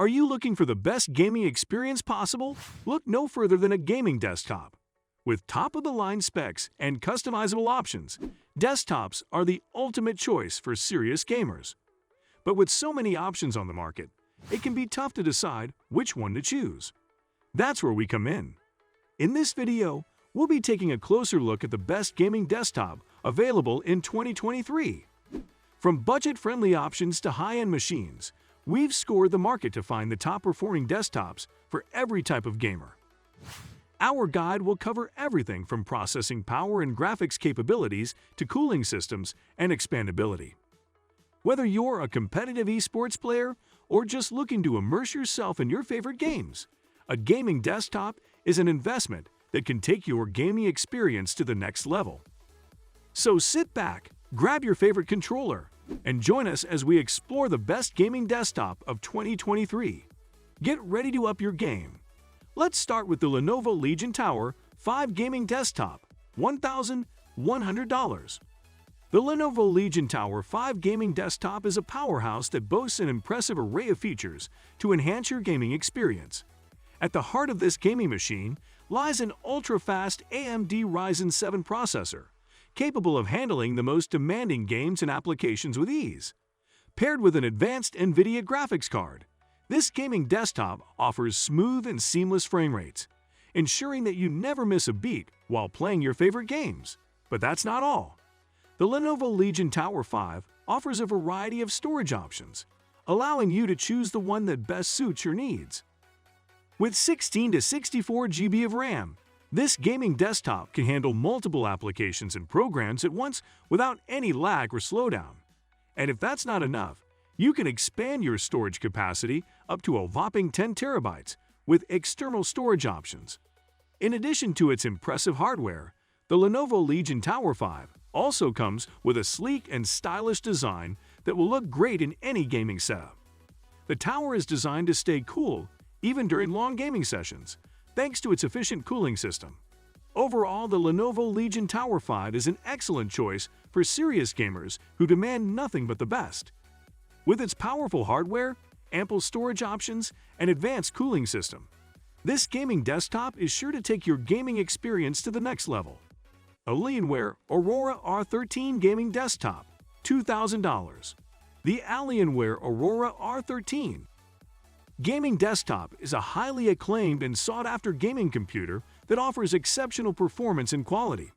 Are you looking for the best gaming experience possible? Look no further than a gaming desktop. With top-of-the-line specs and customizable options, desktops are the ultimate choice for serious gamers. But with so many options on the market, it can be tough to decide which one to choose. That's where we come in. In this video, we'll be taking a closer look at the best gaming desktop available in 2023. From budget-friendly options to high-end machines, we've scored the market to find the top-performing desktops for every type of gamer. Our guide will cover everything from processing power and graphics capabilities to cooling systems and expandability. Whether you're a competitive esports player or just looking to immerse yourself in your favorite games, a gaming desktop is an investment that can take your gaming experience to the next level. So sit back, grab your favorite controller, and join us as we explore the best gaming desktop of 2023. Get ready to up your game. Let's start with the Lenovo Legion Tower 5 Gaming Desktop, $1,100. The Lenovo Legion Tower 5 Gaming Desktop is a powerhouse that boasts an impressive array of features to enhance your gaming experience. At the heart of this gaming machine lies an ultra-fast AMD Ryzen 7 processor, capable of handling the most demanding games and applications with ease. Paired with an advanced NVIDIA graphics card, this gaming desktop offers smooth and seamless frame rates, ensuring that you never miss a beat while playing your favorite games. But that's not all. The Lenovo Legion Tower 5 offers a variety of storage options, allowing you to choose the one that best suits your needs. With 16 to 64 GB of RAM, this gaming desktop can handle multiple applications and programs at once without any lag or slowdown. And if that's not enough, you can expand your storage capacity up to a whopping 10 terabytes with external storage options. In addition to its impressive hardware, the Lenovo Legion Tower 5 also comes with a sleek and stylish design that will look great in any gaming setup. The tower is designed to stay cool even during long gaming sessions, thanks to its efficient cooling system. Overall, the Lenovo Legion Tower 5 is an excellent choice for serious gamers who demand nothing but the best. With its powerful hardware, ample storage options, and advanced cooling system, this gaming desktop is sure to take your gaming experience to the next level. Alienware Aurora R13 Gaming Desktop, $2,000. The Alienware Aurora R13 Gaming Desktop is a highly acclaimed and sought-after gaming computer that offers exceptional performance and quality.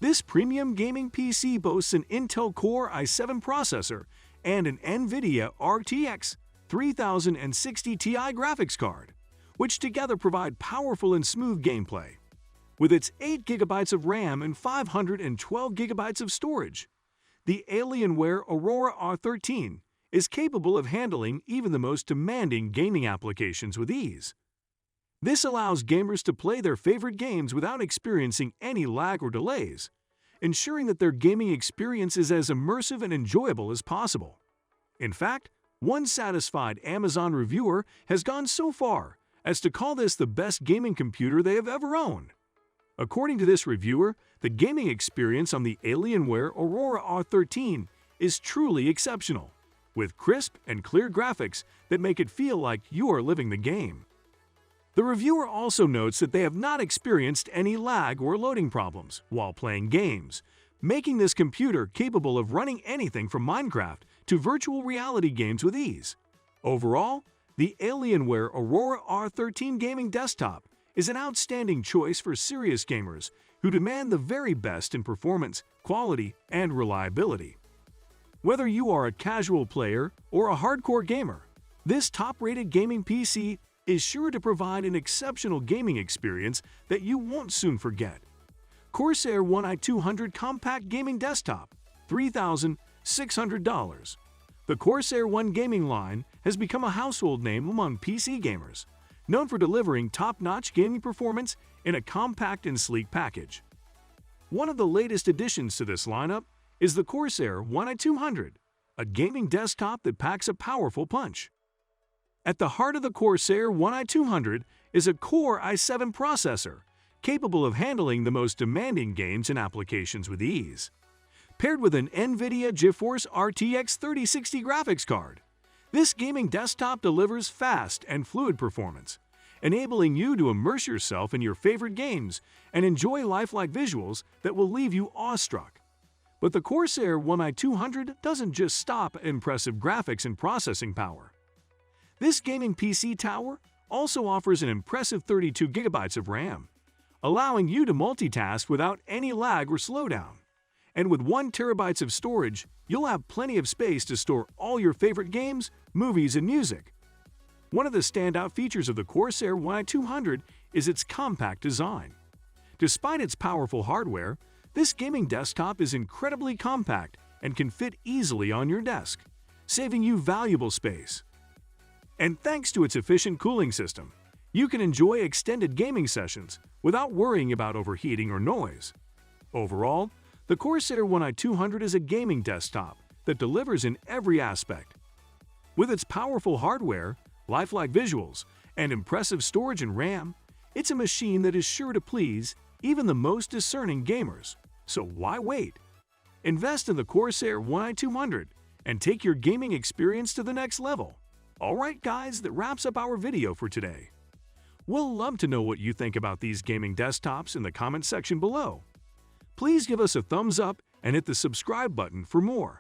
This premium gaming PC boasts an Intel Core i7 processor and an NVIDIA RTX 3060 Ti graphics card, which together provide powerful and smooth gameplay. With its 8 GB of RAM and 512 GB of storage, the Alienware Aurora R13 is capable of handling even the most demanding gaming applications with ease. This allows gamers to play their favorite games without experiencing any lag or delays, ensuring that their gaming experience is as immersive and enjoyable as possible. In fact, one satisfied Amazon reviewer has gone so far as to call this the best gaming computer they have ever owned. According to this reviewer, the gaming experience on the Alienware Aurora R13 is truly exceptional, with crisp and clear graphics that make it feel like you are living the game. The reviewer also notes that they have not experienced any lag or loading problems while playing games, making this computer capable of running anything from Minecraft to virtual reality games with ease. Overall, the Alienware Aurora R13 Gaming Desktop is an outstanding choice for serious gamers who demand the very best in performance, quality, and reliability. Whether you are a casual player or a hardcore gamer, this top-rated gaming PC is sure to provide an exceptional gaming experience that you won't soon forget. Corsair Y200 Compact Gaming Desktop, $3,600. The Corsair One gaming line has become a household name among PC gamers, known for delivering top-notch gaming performance in a compact and sleek package. One of the latest additions to this lineup is the Corsair Y200, a gaming desktop that packs a powerful punch. At the heart of the Corsair Y200 is a Core i7 processor, capable of handling the most demanding games and applications with ease. Paired with an NVIDIA GeForce RTX 3060 graphics card, This gaming desktop delivers fast and fluid performance, enabling you to immerse yourself in your favorite games and enjoy lifelike visuals that will leave you awestruck. But the Corsair Y200 doesn't just stop at impressive graphics and processing power. This gaming PC tower also offers an impressive 32 GB of RAM, allowing you to multitask without any lag or slowdown. And with 1 TB of storage, you'll have plenty of space to store all your favorite games, movies, and music. One of the standout features of the Corsair Y200 is its compact design. Despite its powerful hardware, this gaming desktop is incredibly compact and can fit easily on your desk, saving you valuable space. And thanks to its efficient cooling system, you can enjoy extended gaming sessions without worrying about overheating or noise. Overall, the Corsair Y200 is a gaming desktop that delivers in every aspect. With its powerful hardware, lifelike visuals, and impressive storage and RAM, it's a machine that is sure to please even the most discerning gamers. So why wait? Invest in the Corsair Y200 and take your gaming experience to the next level. Alright guys, that wraps up our video for today. We'll love to know what you think about these gaming desktops in the comment section below. Please give us a thumbs up and hit the subscribe button for more.